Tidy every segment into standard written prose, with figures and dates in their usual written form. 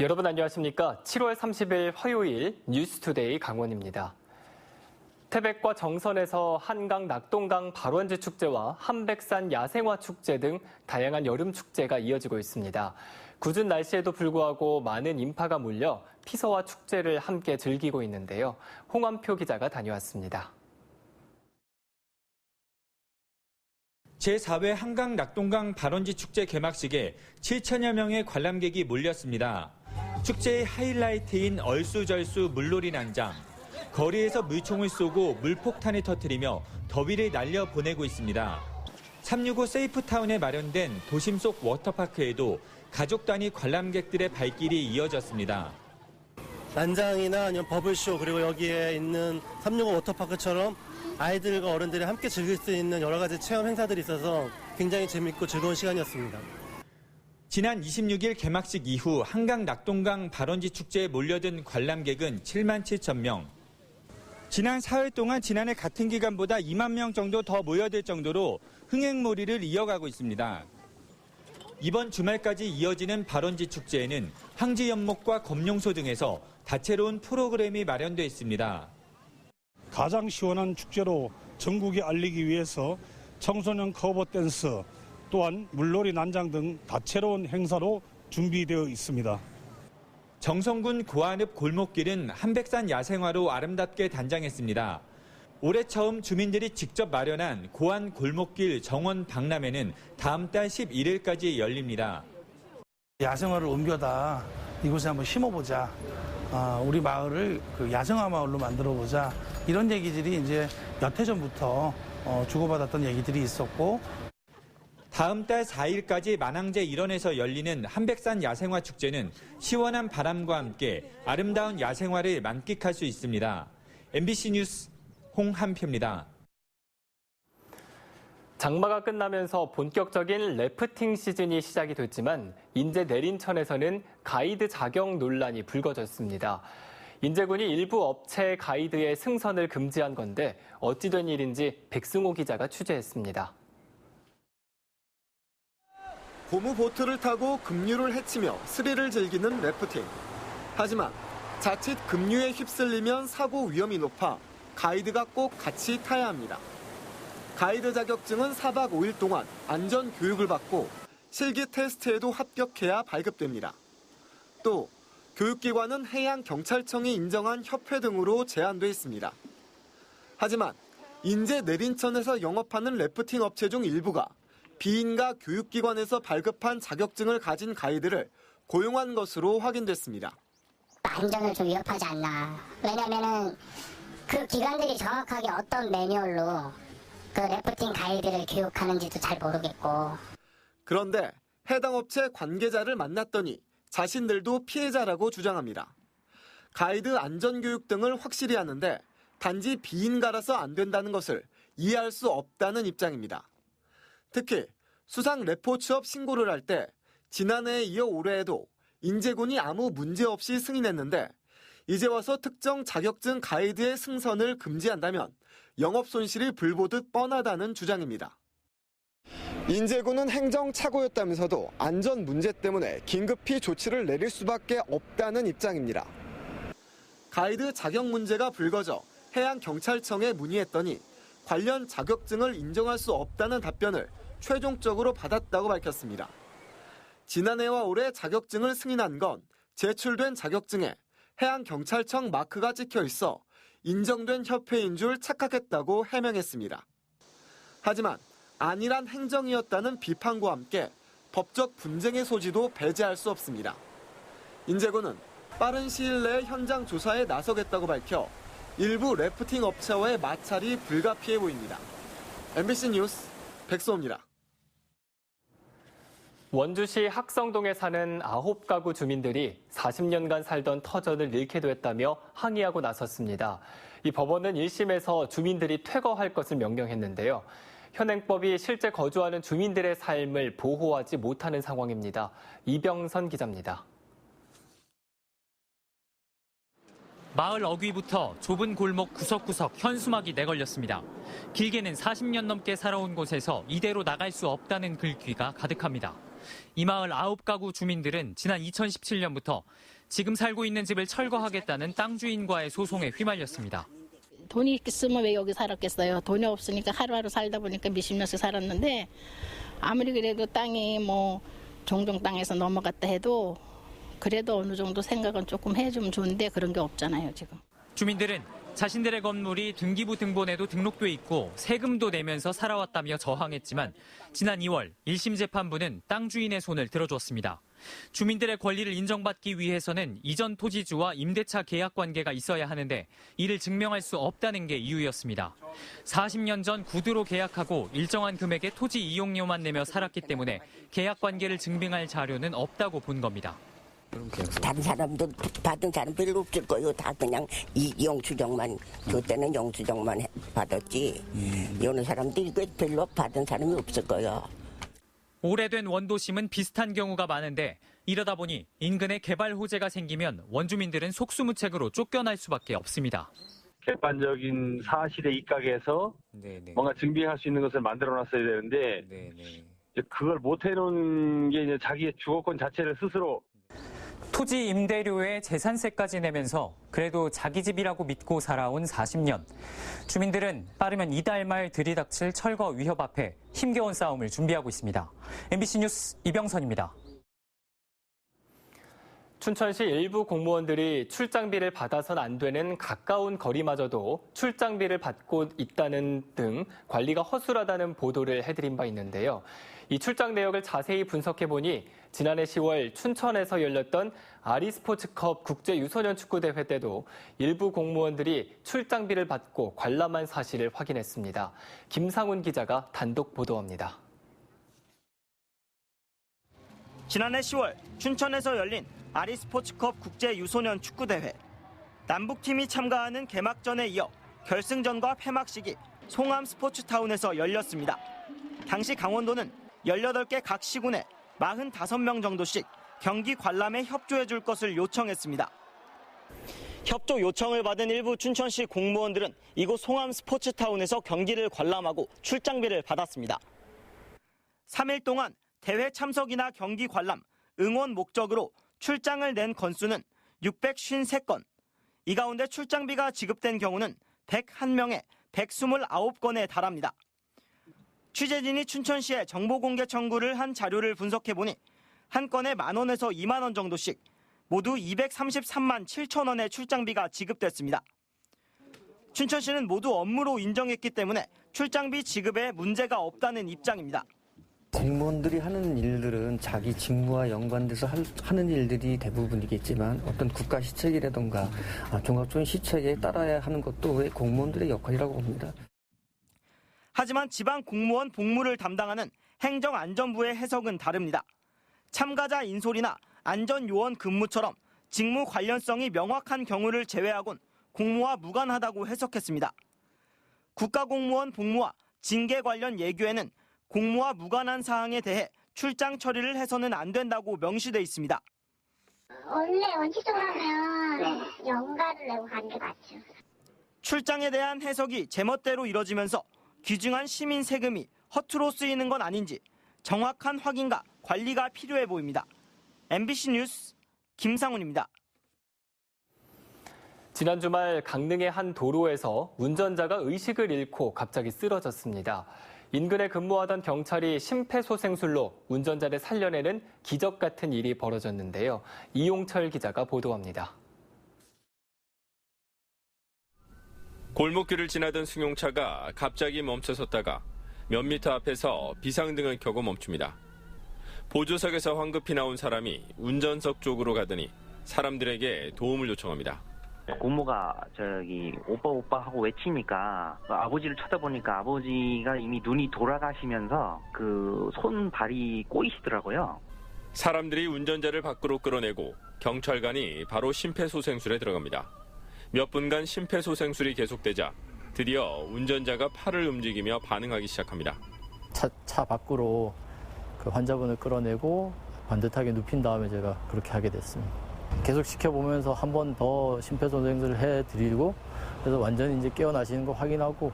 여러분 안녕하십니까? 7월 30일 화요일 뉴스투데이 강원입니다. 태백과 정선에서 한강 낙동강 발원지 축제와 한백산 야생화 축제 등 다양한 여름 축제가 이어지고 있습니다. 궂은 날씨에도 불구하고 많은 인파가 몰려 피서와 축제를 함께 즐기고 있는데요. 홍원표 기자가 다녀왔습니다. 제4회 한강 낙동강 발원지 축제 개막식에 7천여 명의 관람객이 몰렸습니다. 축제의 하이라이트인 얼쑤절쑤 물놀이 난장. 거리에서 물총을 쏘고 물폭탄을 터뜨리며 더위를 날려보내고 있습니다. 365 세이프타운에 마련된 도심 속 워터파크에도 가족 단위 관람객들의 발길이 이어졌습니다. 난장이나 아니면 버블쇼 그리고 여기에 있는 365 워터파크처럼 아이들과 어른들이 함께 즐길 수 있는 여러 가지 체험 행사들이 있어서 굉장히 재밌고 즐거운 시간이었습니다. 지난 26일 개막식 이후 한강 낙동강 발원지 축제에 몰려든 관람객은 7만 7천 명. 지난 사흘 동안 지난해 같은 기간보다 2만 명 정도 더 모여들 정도로 흥행몰이를 이어가고 있습니다. 이번 주말까지 이어지는 발원지 축제에는 황지 연못과 검룡소 등에서 다채로운 프로그램이 마련돼 있습니다. 가장 시원한 축제로 전국에 알리기 위해서 청소년 커버 댄스, 또한 물놀이 난장 등 다채로운 행사로 준비되어 있습니다. 정선군 고한읍 골목길은 한백산 야생화로 아름답게 단장했습니다. 올해 처음 주민들이 직접 마련한 고한 골목길 정원 박람회는 다음 달 11일까지 열립니다. 야생화를 옮겨다 이곳에 한번 심어보자. 우리 마을을 야생화 마을로 만들어보자. 이런 얘기들이 이제 몇 해 전부터 주고받았던 얘기들이 있었고. 다음 달 4일까지 만항제 일원에서 열리는 한백산 야생화 축제는 시원한 바람과 함께 아름다운 야생화를 만끽할 수 있습니다. MBC 뉴스 홍한표입니다. 장마가 끝나면서 본격적인 래프팅 시즌이 시작이 됐지만 인제 내린천에서는 가이드 자격 논란이 불거졌습니다. 인제군이 일부 업체 가이드의 승선을 금지한 건데 어찌 된 일인지 백승호 기자가 취재했습니다. 고무보트를 타고 급류를 헤치며 스릴을 즐기는 래프팅. 하지만 자칫 급류에 휩쓸리면 사고 위험이 높아 가이드가 꼭 같이 타야 합니다. 가이드 자격증은 4박 5일 동안 안전 교육을 받고 실기 테스트에도 합격해야 발급됩니다. 또 교육기관은 해양경찰청이 인정한 협회 등으로 제한돼 있습니다. 하지만 인제 내린천에서 영업하는 래프팅 업체 중 일부가 비인가 교육기관에서 발급한 자격증을 가진 가이드를 고용한 것으로 확인됐습니다. 안전을 좀 위협하지 않나. 왜냐면은 그 기관들이 정확하게 어떤 매뉴얼로 그 래프팅 가이드를 교육하는지도 잘 모르겠고. 그런데 해당 업체 관계자를 만났더니 자신들도 피해자라고 주장합니다. 가이드 안전교육 등을 확실히 하는데 단지 비인가라서 안 된다는 것을 이해할 수 없다는 입장입니다. 특히 수상 레포 취업 신고를 할 때 지난해에 이어 올해에도 인제군이 아무 문제 없이 승인했는데 이제 와서 특정 자격증 가이드의 승선을 금지한다면 영업 손실이 불보듯 뻔하다는 주장입니다. 인제군은 행정착오였다면서도 안전 문제 때문에 긴급히 조치를 내릴 수밖에 없다는 입장입니다. 가이드 자격 문제가 불거져 해양경찰청에 문의했더니 관련 자격증을 인정할 수 없다는 답변을 최종적으로 받았다고 밝혔습니다. 지난해와 올해 자격증을 승인한 건 제출된 자격증에 해양경찰청 마크가 찍혀 있어 인정된 협회인 줄 착각했다고 해명했습니다. 하지만 안일한 행정이었다는 비판과 함께 법적 분쟁의 소지도 배제할 수 없습니다. 인제군은 빠른 시일 내에 현장 조사에 나서겠다고 밝혀 일부 래프팅 업체와의 마찰이 불가피해 보입니다. MBC 뉴스 백소호입니다. 원주시 학성동에 사는 9가구 주민들이 40년간 살던 터전을 잃게 됐다며 항의하고 나섰습니다. 이 법원은 1심에서 주민들이 퇴거할 것을 명령했는데요. 현행법이 실제 거주하는 주민들의 삶을 보호하지 못하는 상황입니다. 이병선 기자입니다. 마을 어귀부터 좁은 골목 구석구석 현수막이 내걸렸습니다. 길게는 40년 넘게 살아온 곳에서 이대로 나갈 수 없다는 글귀가 가득합니다. 이 마을 9가구 주민들은 지난 2017년부터 지금 살고 있는 집을 철거하겠다는 땅 주인과의 소송에 휘말렸습니다. 돈이 있으면 왜 여기 살았겠어요. 돈이 없으니까 하루하루 살다 보니까 몇십 년씩 살았는데 아무리 그래도 땅이 뭐 종종 땅에서 넘어갔다 해도 그래도 어느 정도 생각은 조금 해주면 좋은데 그런 게 없잖아요, 지금. 주민들은 자신들의 건물이 등기부 등본에도 등록돼 있고 세금도 내면서 살아왔다며 저항했지만 지난 2월 1심 재판부는 땅 주인의 손을 들어줬습니다. 주민들의 권리를 인정받기 위해서는 이전 토지주와 임대차 계약 관계가 있어야 하는데 이를 증명할 수 없다는 게 이유였습니다. 40년 전 구두로 계약하고 일정한 금액의 토지 이용료만 내며 살았기 때문에 계약 관계를 증명할 자료는 없다고 본 겁니다. 다른 사람도 받은 사람 별로 없을 거예요. 다 그냥 이 영수증만 그때는 영수증만 받았지. 여느 사람들이 별로 받은 사람이 없을 거예요. 오래된 원도심은 비슷한 경우가 많은데 이러다 보니 인근에 개발 호재가 생기면 원주민들은 속수무책으로 쫓겨날 수밖에 없습니다. 객관적인 사실에 입각해서 뭔가 증빙할 수 있는 것을 만들어놨어야 되는데 이제 그걸 못 해놓은 게 이제 자기의 주거권 자체를 스스로 토지 임대료에 재산세까지 내면서 그래도 자기 집이라고 믿고 살아온 40년. 주민들은 빠르면 이달 말 들이닥칠 철거 위협 앞에 힘겨운 싸움을 준비하고 있습니다. MBC 뉴스 이병선입니다. 춘천시 일부 공무원들이 출장비를 받아선 안 되는 가까운 거리마저도 출장비를 받고 있다는 등 관리가 허술하다는 보도를 해드린 바 있는데요. 이 출장 내역을 자세히 분석해보니 지난해 10월 춘천에서 열렸던 아리스포츠컵 국제유소년 축구대회 때도 일부 공무원들이 출장비를 받고 관람한 사실을 확인했습니다. 김상훈 기자가 단독 보도합니다. 지난해 10월 춘천에서 열린 아리스포츠컵 국제유소년 축구대회. 남북팀이 참가하는 개막전에 이어 결승전과 폐막식이 송암 스포츠타운에서 열렸습니다. 당시 강원도는 18개 각 시군에 45명 정도씩 경기 관람에 협조해 줄 것을 요청했습니다. 협조 요청을 받은 일부 춘천시 공무원들은 이곳 송암 스포츠타운에서 경기를 관람하고 출장비를 받았습니다. 3일 동안 대회 참석이나 경기 관람, 응원 목적으로 출장을 낸 건수는 653건. 이 가운데 출장비가 지급된 경우는 101명에 129건에 달합니다. 취재진이 춘천시에 정보공개 청구를 한 자료를 분석해보니 한 건에 10,000원에서 20,000원 정도씩 모두 233만 7천 원의 출장비가 지급됐습니다. 춘천시는 모두 업무로 인정했기 때문에 출장비 지급에 문제가 없다는 입장입니다. 공무원들이 하는 일들은 자기 직무와 연관돼서 하는 일들이 대부분이겠지만 어떤 국가 시책이라든가 종합적인 시책에 따라야 하는 것도 공무원들의 역할이라고 봅니다. 하지만 지방 공무원 복무를 담당하는 행정안전부의 해석은 다릅니다. 참가자 인솔이나 안전요원 근무처럼 직무 관련성이 명확한 경우를 제외하곤 공무와 무관하다고 해석했습니다. 국가공무원 복무와 징계 관련 예규에는 공무와 무관한 사항에 대해 출장 처리를 해서는 안 된다고 명시돼 있습니다. 원래 원칙적으로 하면 연가를 내고 가는 게 맞죠. 출장에 대한 해석이 제멋대로 이뤄지면서 귀중한 시민 세금이 허투루 쓰이는 건 아닌지 정확한 확인과 관리가 필요해 보입니다. MBC 뉴스 김상훈입니다. 지난 주말 강릉의 한 도로에서 운전자가 의식을 잃고 갑자기 쓰러졌습니다. 인근에 근무하던 경찰이 심폐소생술로 운전자를 살려내는 기적 같은 일이 벌어졌는데요. 이용철 기자가 보도합니다. 골목길을 지나던 승용차가 갑자기 멈춰섰다가 몇 미터 앞에서 비상등을 켜고 멈춥니다. 보조석에서 황급히 나온 사람이 운전석 쪽으로 가더니 사람들에게 도움을 요청합니다. 고모가 오빠 하고 외치니까 아버지를 쳐다보니까 아버지가 이미 눈이 돌아가시면서 그 손발이 꼬이시더라고요. 사람들이 운전자를 밖으로 끌어내고 경찰관이 바로 심폐소생술에 들어갑니다. 몇 분간 심폐소생술이 계속되자 드디어 운전자가 팔을 움직이며 반응하기 시작합니다. 차 밖으로 그 환자분을 끌어내고 반듯하게 눕힌 다음에 제가 그렇게 하게 됐습니다. 계속 지켜보면서 한 번 더 심폐소생술을 해드리고 그래서 완전히 이제 깨어나시는 거 확인하고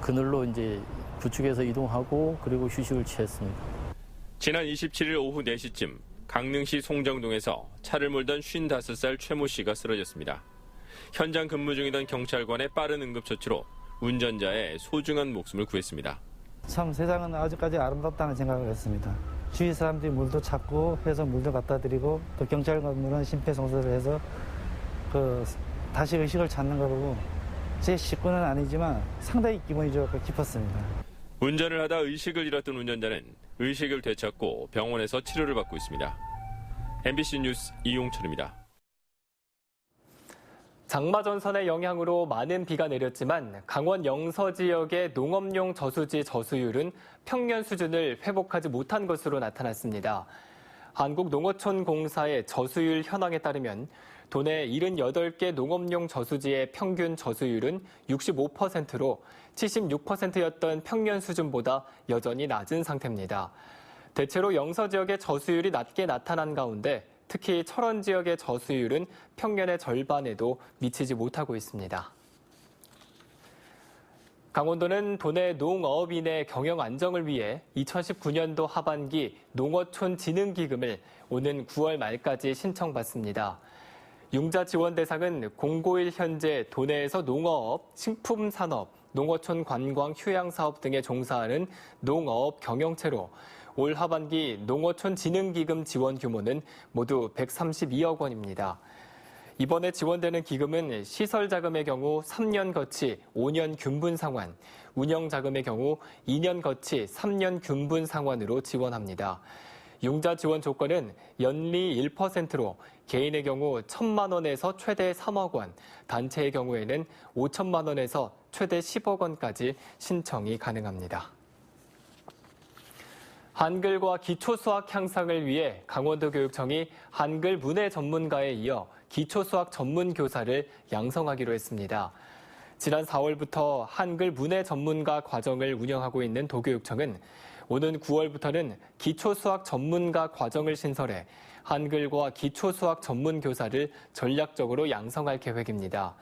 그늘로 이제 구축해서 이동하고 그리고 휴식을 취했습니다. 지난 27일 오후 4시쯤 강릉시 송정동에서 차를 몰던 55살 최모 씨가 쓰러졌습니다. 현장 근무 중이던 경찰관의 빠른 응급처치로 운전자의 소중한 목숨을 구했습니다. 참 세상은 아직까지 아름답다는 생각을 했습니다. 주위 사람들이 물도 찾고 해서 물도 갖다 드리고 또 경찰관들은 심폐소생술을 해서 다시 의식을 찾는 거 보고 제 식구는 아니지만 상당히 기분이 좋고 기뻤습니다. 운전을 하다 의식을 잃었던 운전자는 의식을 되찾고 병원에서 치료를 받고 있습니다. MBC 뉴스 이용철입니다. 장마 전선의 영향으로 많은 비가 내렸지만 강원 영서 지역의 농업용 저수지 저수율은 평년 수준을 회복하지 못한 것으로 나타났습니다. 한국농어촌공사의 저수율 현황에 따르면 도내 78개 농업용 저수지의 평균 저수율은 65%로 76%였던 평년 수준보다 여전히 낮은 상태입니다. 대체로 영서 지역의 저수율이 낮게 나타난 가운데 특히 철원 지역의 저수율은 평년의 절반에도 미치지 못하고 있습니다. 강원도는 도내 농어업인의 경영 안정을 위해 2019년도 하반기 농어촌 진흥기금을 오는 9월 말까지 신청받습니다. 융자 지원 대상은 공고일 현재 도내에서 농어업, 식품산업, 농어촌 관광 휴양사업 등에 종사하는 농어업 경영체로 올 하반기 농어촌 진흥기금 지원 규모는 모두 132억 원입니다. 이번에 지원되는 기금은 시설자금의 경우 3년 거치 5년 균분 상환, 운영자금의 경우 2년 거치 3년 균분 상환으로 지원합니다. 융자 지원 조건은 연리 1%로 개인의 경우 1,000만 원에서 최대 3억 원, 단체의 경우에는 5천만 원에서 최대 10억 원까지 신청이 가능합니다. 한글과 기초수학 향상을 위해 강원도 교육청이 한글 문해 전문가에 이어 기초수학 전문교사를 양성하기로 했습니다. 지난 4월부터 한글 문해 전문가 과정을 운영하고 있는 도교육청은 오는 9월부터는 기초수학 전문가 과정을 신설해 한글과 기초수학 전문교사를 전략적으로 양성할 계획입니다.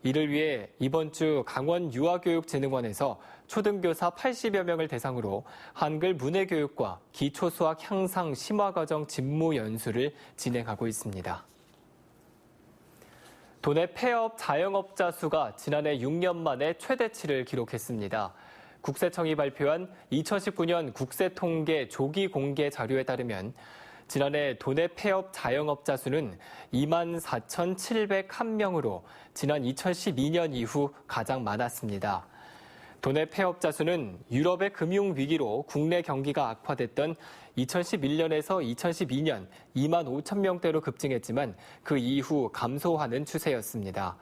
이를 위해 이번 주 강원유아교육진흥원에서 초등교사 80여 명을 대상으로 한글 문해교육과 기초수학 향상 심화과정 직무 연수를 진행하고 있습니다. 도내 폐업 자영업자 수가 지난해 6년 만에 최대치를 기록했습니다. 국세청이 발표한 2019년 국세통계 조기 공개 자료에 따르면 지난해 도내 폐업 자영업자 수는 24,701명으로 지난 2012년 이후 가장 많았습니다. 도내 폐업자 수는 유럽의 금융위기로 국내 경기가 악화됐던 2011년에서 2012년 2만 5천 명대로 급증했지만 그 이후 감소하는 추세였습니다.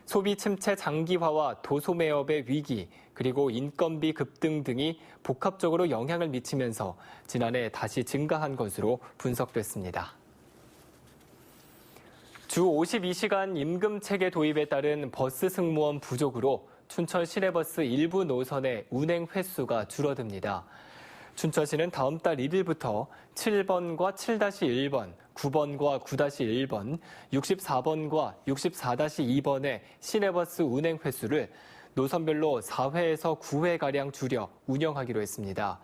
소비 침체 장기화와 도소매업의 위기, 그리고 인건비 급등 등이 복합적으로 영향을 미치면서 지난해 다시 증가한 것으로 분석됐습니다. 주 52시간 임금 체계 도입에 따른 버스 승무원 부족으로 춘천 시내버스 일부 노선의 운행 횟수가 줄어듭니다. 춘천시는 다음 달 1일부터 7번과 7-1번, 9번과 9-1번, 64번과 64-2번의 시내버스 운행 횟수를 노선별로 4회에서 9회가량 줄여 운영하기로 했습니다.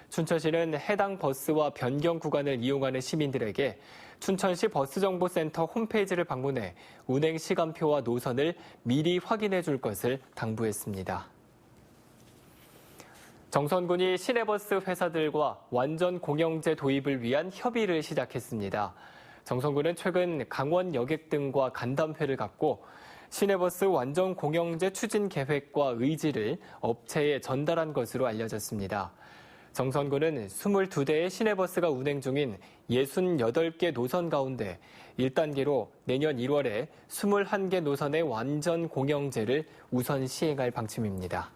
춘천시는 해당 버스와 변경 구간을 이용하는 시민들에게 춘천시 버스정보센터 홈페이지를 방문해 운행 시간표와 노선을 미리 확인해 줄 것을 당부했습니다. 정선군이 시내버스 회사들과 완전 공영제 도입을 위한 협의를 시작했습니다. 정선군은 최근 강원 여객 등과 간담회를 갖고 시내버스 완전 공영제 추진 계획과 의지를 업체에 전달한 것으로 알려졌습니다. 정선군은 22대의 시내버스가 운행 중인 68개 노선 가운데 1단계로 내년 1월에 21개 노선의 완전 공영제를 우선 시행할 방침입니다.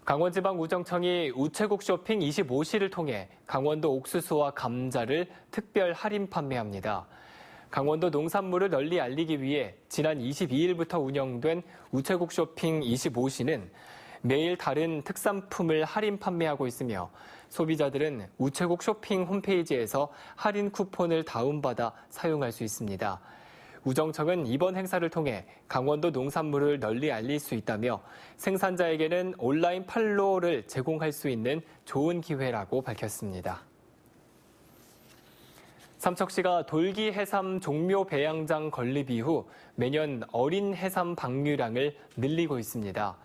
강원지방우정청이 우체국 쇼핑 25시를 통해 강원도 옥수수와 감자를 특별 할인 판매합니다. 강원도 농산물을 널리 알리기 위해 지난 22일부터 운영된 우체국 쇼핑 25시는 매일 다른 특산품을 할인 판매하고 있으며 소비자들은 우체국 쇼핑 홈페이지에서 할인 쿠폰을 다운받아 사용할 수 있습니다. 우정청은 이번 행사를 통해 강원도 농산물을 널리 알릴 수 있다며 생산자에게는 온라인 판로를 제공할 수 있는 좋은 기회라고 밝혔습니다. 삼척시가 돌기 해삼 종묘 배양장 건립 이후 매년 어린 해삼 방류량을 늘리고 있습니다.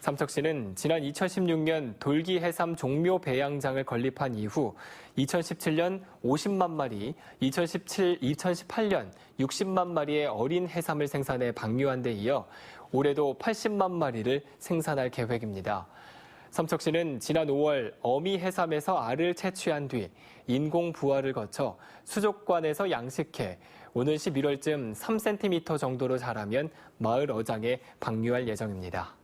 삼척시는 지난 2016년 돌기 해삼 종묘 배양장을 건립한 이후 2017년 50만 마리, 2018년 60만 마리의 어린 해삼을 생산해 방류한 데 이어 올해도 80만 마리를 생산할 계획입니다. 삼척시는 지난 5월 어미 해삼에서 알을 채취한 뒤 인공 부화를 거쳐 수족관에서 양식해 오는 11월쯤 3cm 정도로 자라면 마을 어장에 방류할 예정입니다.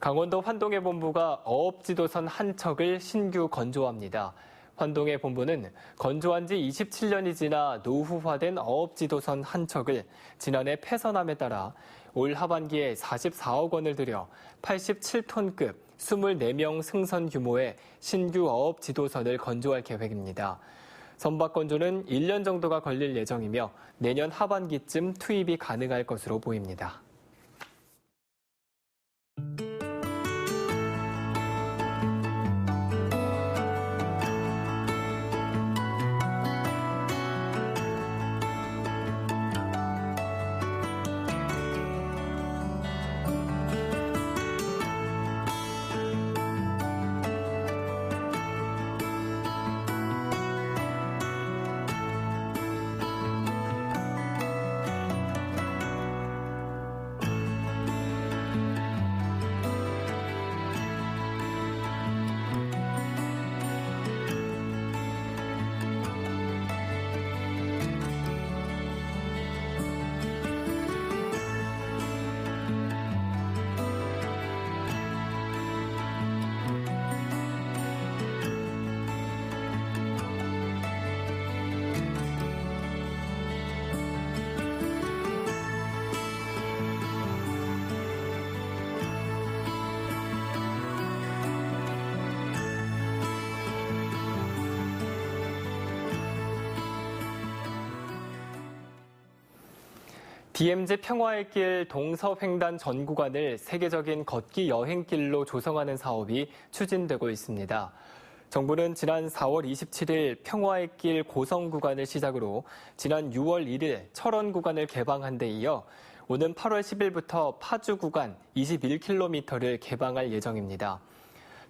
강원도 환동해 본부가 어업지도선 한 척을 신규 건조합니다. 환동해 본부는 건조한 지 27년이 지나 노후화된 어업지도선 한 척을 지난해 폐선함에 따라 올 하반기에 44억 원을 들여 87톤급 24명 승선 규모의 신규 어업지도선을 건조할 계획입니다. 선박 건조는 1년 정도가 걸릴 예정이며 내년 하반기쯤 투입이 가능할 것으로 보입니다. DMZ 평화의 길 동서횡단 전 구간을 세계적인 걷기 여행길로 조성하는 사업이 추진되고 있습니다. 정부는 지난 4월 27일 평화의 길 고성 구간을 시작으로 지난 6월 1일 철원 구간을 개방한 데 이어 오는 8월 10일부터 파주 구간 21km를 개방할 예정입니다.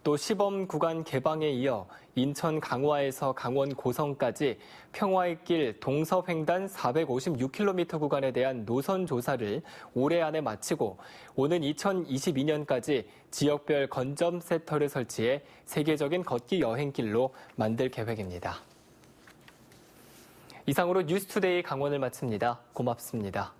또 시범 구간 개방에 이어 인천 강화에서 강원 고성까지 평화의 길 동서횡단 456km 구간에 대한 노선 조사를 올해 안에 마치고 오는 2022년까지 지역별 건점 센터를 설치해 세계적인 걷기 여행길로 만들 계획입니다. 이상으로 뉴스투데이 강원을 마칩니다. 고맙습니다.